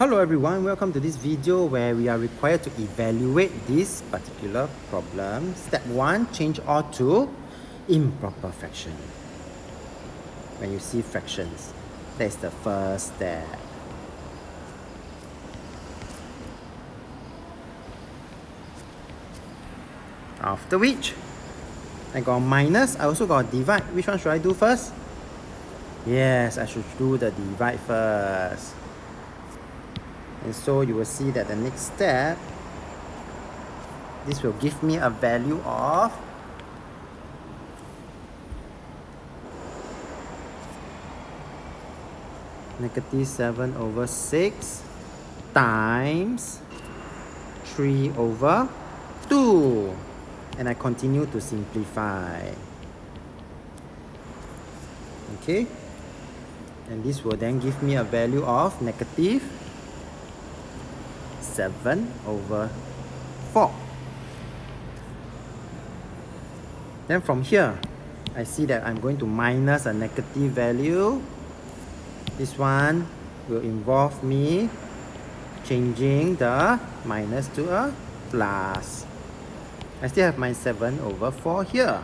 Hello everyone, welcome to this video where we are required to evaluate this particular problem. Step 1, change all to improper fraction. When you see fractions, that's the first step. After which, I got minus, I also got divide. Which one should I do first? Yes, I should do the divide first. And so you will see that the next step, this will give me a value of -7/6 times 3/2. And I continue to simplify. Okay? And this will then give me a value of -7/4. Then from here, I see that I'm going to minus a negative value. This one will involve me changing the minus to a plus. I still have my 7/4 here.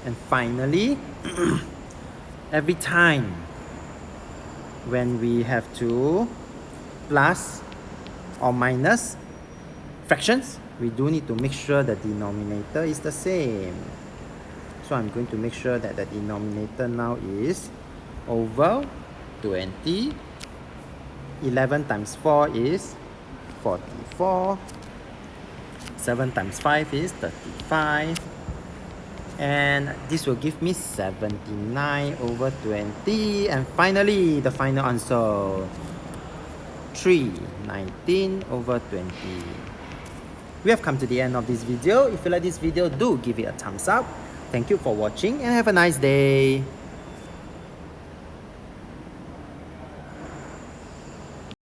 And finally, every time when we have to plus or minus fractions, we do need to make sure the denominator is the same. So I'm going to make sure that the denominator now is over 20. 11 times 4 is 44. 7 times 5 is 35. And this will give me 79/20. And finally, the final answer, 319/20. We have come to the end of this video. If you like this video, do give it a thumbs up. Thank you for watching and have a nice day.